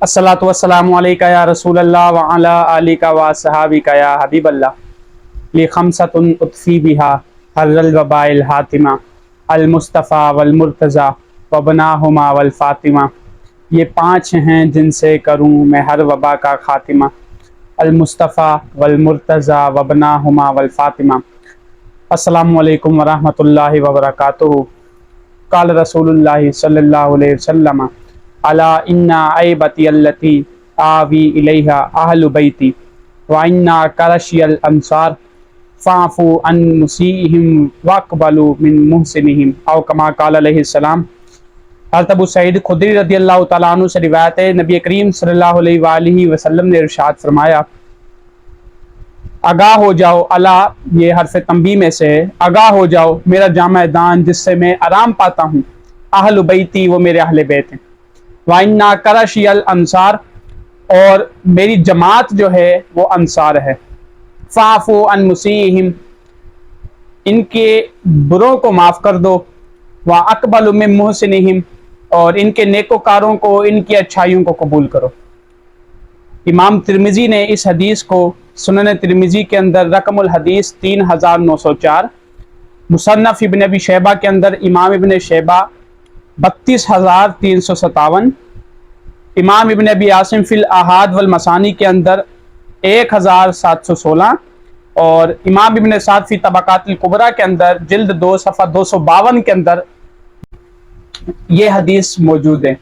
अस्सलातु वस्सलामु अलैका या रसूल अल्लाह व अला आलिका व सहाबिका या हबीब अल्लाह li khamsatun utfi biha harral wabail हातिमा अल मुस्तफ़ा वल मुर्तज़ा वबनाहुमा वल फ़ातिमा। ये पाँच हैं जिनसे करूँ मैं हर वबा का खातिमा। अल मुस्तफ़ा वल मुर्तज़ा वबनाहुमा वल फ़ातिमा। अस्सलामु अलैकुम व रहमतुल्लाहि व बरकातुहू। क़ाल रसूलुल्लाहि सल्लल्लाहु अलैहि वसल्लम अला इन्ना ऐबती अल्लती आवी इलैहा अहलु बैती व इन्ना करशियल अंसार फ़ाफ़ू अन मुसीहिम वक़बलू मिन मुहसिनिहिम औ कमा क़ाल अलैहिस्सलाम। हज़रत अबू सईद खुदरी रज़ियल्लाहु तआला अन्हु से रिवायत है, नबी करीम सल्लल्लाहु अलैहि वसल्लम ने इरशाद फरमाया, आगाह हो जाओ, अला ये हर्फ तंबी में से, आगाह हो जाओ मेरा जामा दान जिससे मैं आराम पाता हूँ। अहल बैती वो मेरे अहले बैत हैं। वाइन्ना करशियल अंसार और मेरी जमात जो है वो अंसार है। फ़ाफ़ू अन मुसीहिम इनके बुरों को माफ़ कर दो। व अक़बलु मिन मुहसिनिहिम और इनके नेकोकारों को, इनकी अच्छाइयों को कबूल करो। इमाम तिरमिज़ी ने इस हदीस को सुनन तिरमिज़ी के अंदर रकमुल हदीस 3904, मुसन्नफ़ इब्न अबी शैबा के अंदर इमाम इब्न शैबा 32357, इमाम इब्न अबी आसिम फिल अहाद वल मसानी के अंदर 1716 और इमाम इब्न साद फी तबकातिल कुबरा के अंदर जिल्द 2 सफ़ा 252 के अंदर ये हदीस मौजूद है।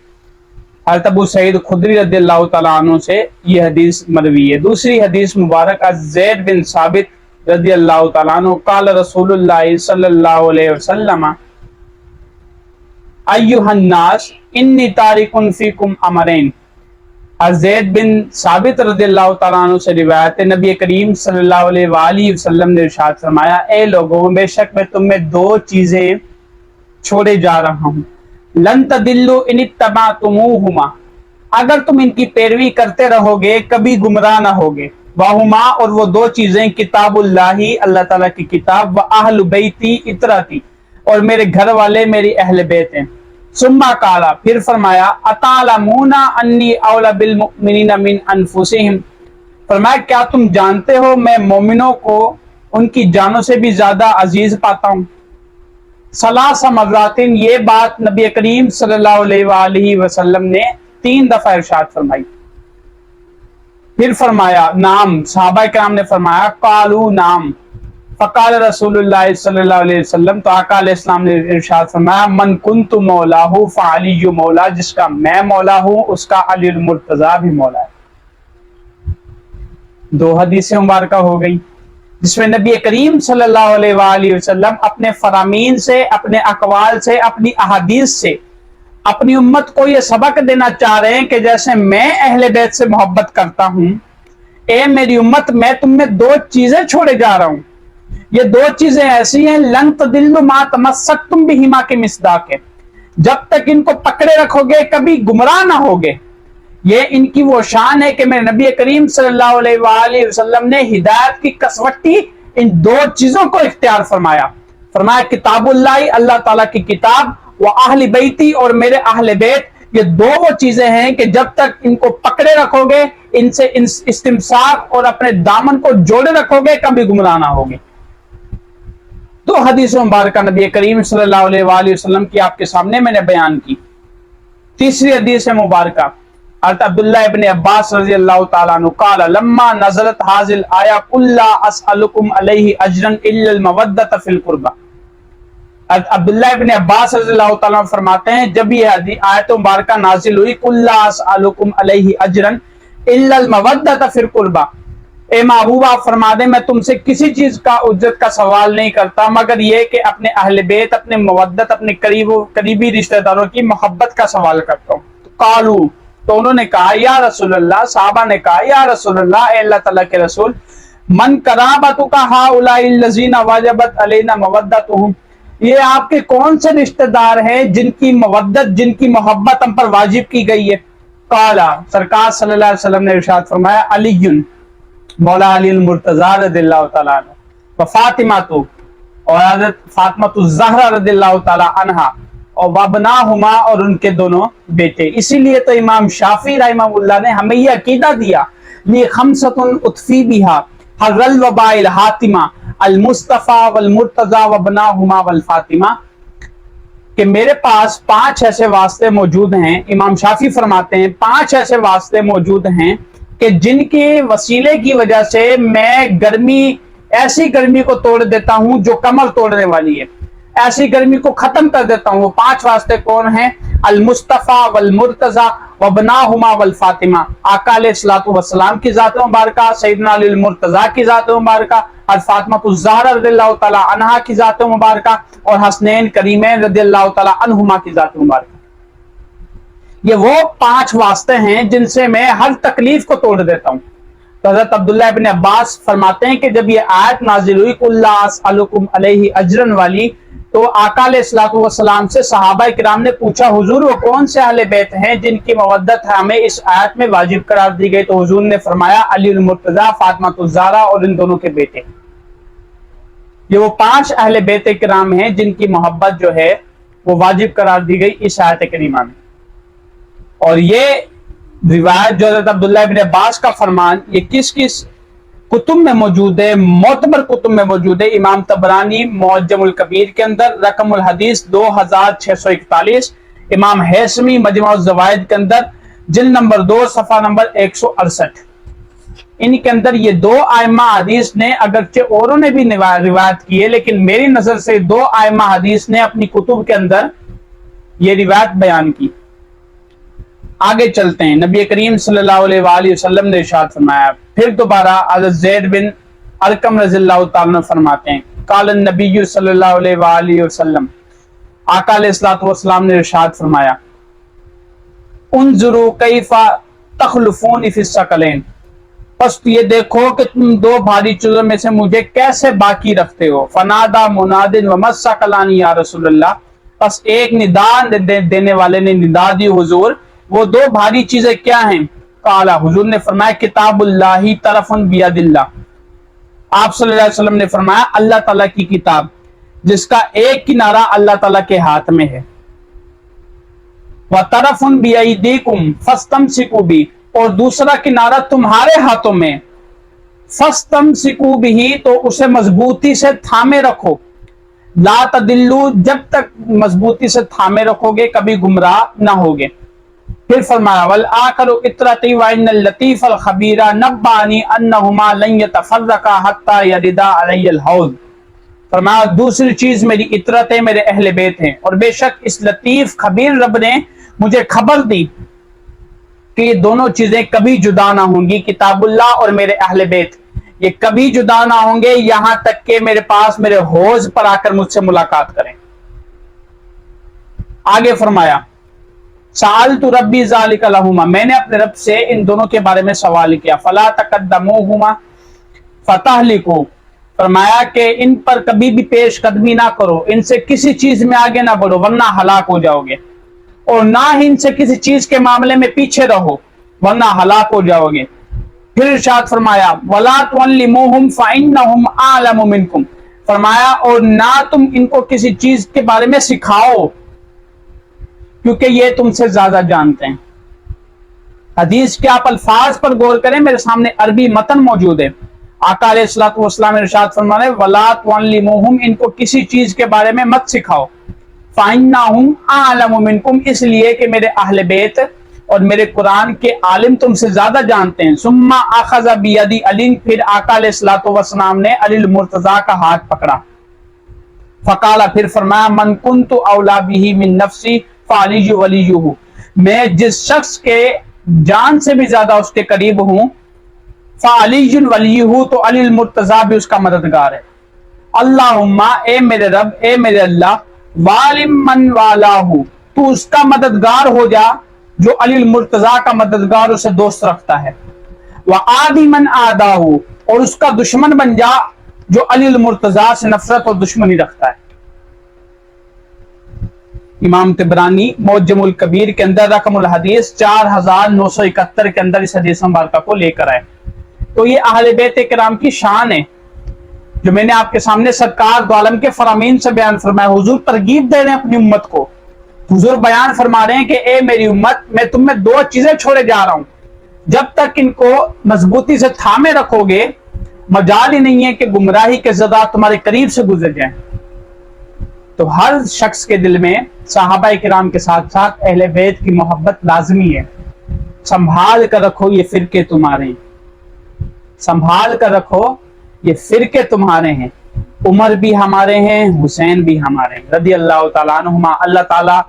हज़रत अबू सईद खुदरी रज़ियल्लाहु तआला अन्हु से ये हदीस मरवी है। दूसरी हदीस मुबारक ज़ैद बिन साबित रज़ियल्लाहु तआला अन्हु क़ाल रसूलुल्लाह सल्लल्लाहु अलैहि वसल्लम अय्युहन नास इन्नी तारिकुन फ़ीकुम अमरैन। ज़ैद बिन साबित रज़ियल्लाहु तआला अन्हु से रिवायत है, नबी करीम सल्लल्लाहु अलैहि वसल्लम ने इरशाद फरमाया, ए लोगों, बेशक मैं तुम में दो चीज़ें छोड़े जा रहा हूँ। लन तदिल्लु इन इत्तबअतुमूहुमा, अगर तुम इनकी पैरवी करते रहोगे कभी गुमराह ना होगे। वाहुमा और वो दो चीज़ें, किताबुल्लाही अल्लाह ताला की किताब, व अहलु बैती इतराती और मेरे घर वाले मेरी अहले बैत हैं। सुम्मा काला फिर फरमाया, अतालमूना अन्नी औला बिल मुमिनीना मिन अनफुसिहिम, फरमाया क्या तुम जानते हो मैं मोमिनों को उनकी जानों से भी ज्यादा अजीज पाता हूँ। सलासा मर्रातिन ये बात नबी करीम सल्लल्लाहु अलैहि वसल्लम ने 3 दफा इरशाद फरमाई। फिर फरमाया नाम, सहाबा किराम ने फरमाया कालू नाम, फ़क़ाल रसूलुल्लाह सल्लल्लाहु अलैहि वसल्लम, तो आका अलैहिस्सलाम ने इरशाद फरमाया, मन कुन्तु मौलाहु फ़अलिय्यु मौला, जिसका मैं मौला हूँ उसका अलील मुर्तज़ा भी मौला है। 2 हदीसें मुबारका हो गई जिसमें नबी करीम सल्लल्लाहु अलैहि वसल्लम अपने फरामीन से, अपने अक़वाल से, अपनी अहादीस से अपनी उम्मत को ये सबक देना चाह रहे हैं कि जैसे मैं अहले बैत से मोहब्बत करता हूँ, ए मेरी उम्मत, मैं तुम में 2 चीजें छोड़े जा रहा हूँ। ये 2 चीजें ऐसी हैं, लन तदिल्लु मा तमस्सकतुम बिहिमा के मिसदाक है, जब तक इनको पकड़े रखोगे कभी गुमराह ना होगे। ये इनकी वो शान है कि मेरे नबी करीम सल्लल्लाहु अलैहि वसल्लम ने हिदायत की कसवट्टी इन 2 चीजों को इख्तियार फरमाया। फरमाया किताबुल्लाह अल्लाह ताला की किताब, व अहली बैती और मेरे अहले बैत, ये 2 वो चीजें हैं कि जब तक इनको पकड़े रखोगे, इनसे इस्तिमसाक और अपने दामन को जोड़े रखोगे कभी गुमराह ना होगे। 2 हदीस मुबारक नबी करीम सल्लल्लाहु अलैहि वसल्लम की आपके सामने मैंने बयान की। तीसरी हदीस मुबारक हज़रत अब्दुल्लाह इब्न अब्बास रज़ियल्लाहु ताला अन्हु क़ाल लम्मा नज़लत हाज़िल आया कुल्ला अस्अलुकुम अलैहि अजरन इल्लल मवद्दत फिल कुर्बा। अब्दुल्लाह इब्न अब्बास रज़ियल्लाहु ताला अन्हु फरमाते हैं, जब ये आयत मुबारक नाजिल हुई, कुल्ला अस्अलुकुम अलैहि अजरन इल्लल मवद्दत फिल कुर्बा, ए महबूब आप फरमा दें मैं तुमसे किसी चीज का उज्जत का सवाल नहीं करता मगर ये कि अपने अहले बैत, अपने मवद्दत, अपने करीबी रिश्तेदारों की मोहब्बत का सवाल करता हूँ। तो कालू, तो उन्होंने कहा या रसूलल्लाह, साहबा ने कहा या रसूलल्लाह, ए अल्लाह ताला के रसूल, मन कराबतुका हाउलाइल लज़ीना वजबत अलैना मवद्दतुहुम, ये आपके कौन से रिश्तेदार हैं जिनकी मवद्दत, जिनकी मोहब्बत हम पर वाजिब की गई है। काला, सरकार सल्लल्लाहु अलैहि वसल्लम ने इरशाद फरमाया, अलीयुन मौला अलील मुर्तज़ा रज़ियल्लाहु ताला अन्हु, व फातिमा तो और हज़रत फातिमा तो ज़हरा रज़ियल्लाहु ताला अन्हा, اور वबनाहुमा और उनके दोनों बेटे। इसीलिए तो इमाम शाफी रहमहुल्लाह ने हमें यह अकीदा दिया, ली खमसतुन उत्फी बिहा हर्रल वबाइल हातिमा अल मुस्तफा वल मुर्तजा वबनाहुमा वल फातिमा, कि मेरे पास 5 ऐसे वास्ते मौजूद हैं। इमाम शाफी फरमाते हैं 5 ऐसे वास्ते मौजूद हैं कि जिनके वसीले की वजह से मैं गर्मी, ऐसी गर्मी को तोड़ देता हूं जो कमर तोड़ने वाली है, ऐसी गर्मी को खत्म कर देता हूं। वो 5 वास्ते कौन हैं? अल मुस्तफा वल मुर्तजा वबनाहुमा वल फातिमा, आका अलैहिस्सलातु वस्सलाम की जात मुबारका, सैयदना अली मुर्तजा की जात मुबारका, और फातिमा ज़हरा रज़ियल्लाहु तआला अन्हा की जात मुबारका, और हसनैन करीमैन रज़ियल्लाहु तआला अन्हुमा की जात मुबारका। ये वो 5 वास्ते हैं जिनसे मैं हर तकलीफ को तोड़ देता हूं। तो हज़रत अब्दुल्लाह इब्न अब्बास फरमाते हैं कि जब ये आयत नाजिल हुई कुल्ला अस्अलुकुम अलैहि अजरन वाली, तो आका अलैहिस्सलातु वस्सलाम से सहाबा किराम ने पूछा, हुजूर वो कौन से अहले बैत हैं जिनकी मवद्दत हमें इस आयत में वाजिब करार दी गई? तो हुजूर ने फरमाया अली मुर्तजा, फातिमा ज़हरा और इन दोनों के बेटे। ये वो 5 अहले बैत किराम हैं जिनकी मोहब्बत जो है वो वाजिब करार दी गई इस आयत करीमा में। और ये रिवायत जो हज़रत अब्दुल्लाह इब्न अब्बास का फरमान, ये किस किस कुतुब में मौजूद है? मोतबर कुतुब में मौजूद है। इमाम तबरानी मुअज्जमुल कबीर के अंदर रकमुल हदीस 2641, इमाम हैसमी मजमुअ ज़वाइद के अंदर जिल्द नंबर 2 सफ़ा नंबर 168, इनके अंदर ये 2 आइम्मा हदीस ने, अगरचे औरों ने भी रिवायत की है, लेकिन मेरी नजर से 2 आइम्मा हदीस ने अपनी कुतुब के अंदर ये रिवायत बयान की। आगे चलते हैं। नबी करीम सल्लल्लाहु अलैहि वसल्लम ने इरशाद फरमाया, फिर दोबारा हज़रत ज़ैद बिन अरकम रज़ियल्लाहु तआला फरमाते हैं, क़ाल नबी सल्लल्लाहु अलैहि वसल्लम, आका अलैहिस्सलातु वस्सलाम ने इरशाद फरमाया, उन्ज़ुरू कैफ़ा तख़लुफ़ून फ़ी सकलैन, बस ये देखो कि तुम 2 भारी चीजों में से मुझे कैसे बाकी रखते हो। फनादा मुनादिन व मस्सकलानी या रसूलल्लाह, बस एक निदा देने वाले ने निदा दी, हुजूर वो 2 भारी चीजें क्या हैं? काला, हुजूर ने फरमाया किताबुल्लाही तरफुन बियदिल्लाह, आप सल्लल्लाहु अलैहि वसल्लम ने फरमाया अल्लाह ताला की किताब जिसका एक किनारा अल्लाह ताला के हाथ में है, व तरफुन बियदीकुम फस्तमसिकू बी, और दूसरा किनारा तुम्हारे हाथों में, फस्तमसिकू बिही, तो उसे मजबूती से थामे रखो, ला तदिल्लू, जब तक मजबूती से थामे रखोगे कभी गुमराह ना होगे। फिर फरमाया वल आखिरु इत्रती व इन्नल लतीफल खबीरा नब्बानी अन्नहुमा लन यतफर्रका हत्ता यरिदा अलैहिल हौज, फरमाया दूसरी चीज मेरी इतरत है, मेरे अहले बैत हैं, और बेशक इस लतीफ खबीर रब ने मुझे खबर दी कि ये दोनों चीजें कभी जुदा ना होंगी, किताबुल्लाह और मेरे अहले बैत, ये कभी जुदा ना होंगे यहां तक कि मेरे पास मेरे हौज पर आकर मुझसे मुलाकात करें। आगे फरमाया सालतु रब्बी ज़ालिका लहुमा, मैंने अपने रब से इन दोनों के बारे में सवाल किया, फला तकद्दमुहुमा फतहलिकू, फरमाया कि इन पर कभी भी पेश कदमी ना करो, इनसे किसी चीज में आगे ना बढ़ो वरना हलाक हो जाओगे, और ना ही इनसे किसी चीज के मामले में पीछे रहो वरना हलाक हो जाओगे। फिर इरशाद फरमाया वला तुअल्लिमुहुम फइन्नहुम आलमु मिनकुम, फरमाया और ना तुम इनको किसी चीज के बारे में सिखाओ क्योंकि ये तुमसे ज्यादा जानते हैं। हदीस के आप अल्फाज पर गौर करें, मेरे सामने अरबी मतन मौजूद है। आका अलैहिस्सलातु वस्सलाम इरशाद फरमा रहे वला तुअल्लिमुहुम, इनको किसी चीज के बारे में मत सिखाओ, फइन्नहुम आलमु मिनकुम, इसलिए कि मेरे अहले बैत और मेरे कुरान के आलिम तुमसे ज्यादा जानते हैं। सुम्मा अखज़ बियदी अली, फिर आका अलैहिस्सलातु वस्सलाम ने अली मुर्तजा का हाथ पकड़ा, फकाला, फिर फरमाया मन कुन्तु औला बिही मिन नफ्सी फालियु वलियुहु, मैं जिस शख्स के जान से भी ज्यादा उसके करीब हूं, फालियुन वलियुहु, तो अली मुर्तजा भी उसका मददगार है। अल्लाहुम्मा, ए मेरे रब, ए मेरे अल्लाह, वालिम मन वालाहु, तू उसका मददगार हो जा जो अली मुर्तजा का मददगार उसे दोस्त रखता है, व आदि मन आदाहु, और उसका दुश्मन बन जा जो अली मुर्तजा से नफरत और दुश्मनी रखता है। इमाम तिबरानी मुअज्जमुल कबीर के अंदर रकमुल हदीस 4971 के अंदर इस हदीस मुबारका को लेकर आए। तो ये अहले बैत किराम की शान है जो मैंने आपके सामने सरकार दो आलम के फरामीन से बयान फरमाया। हुजूर तरगीब दे रहे हैं अपनी उम्मत को हुजूर बयान फरमा रहे हैं कि ए मेरी उम्मत, मैं तुम में दो चीजें छोड़े जा रहा हूं, जब तक इनको मजबूती से थामे रखोगे मजाल ही नहीं है कि गुमराही के ज़रा तुम्हारे करीब से गुजर जाएं। तो हर शख्स के दिल में सहाबा किराम के साथ साथ अहले बैत की मोहब्बत लाजमी है। संभाल कर रखो ये फिरके तुम्हारे, संभाल कर रखो ये फिरके तुम्हारे हैं। उमर भी हमारे हैं, हुसैन भी हमारे हैं, रदी अल्लाह तआला अन्हुमा। अल्लाह ताला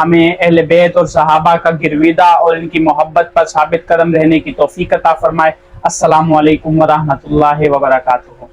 हमें अहले बैत और सहाबा का गिरविदा और इनकी मोहब्बत पर साबित कदम रहने की तौफीक अता फरमाए। अस्सलामु अलैकुम व रहमतुल्लाहि व बरकातुहू।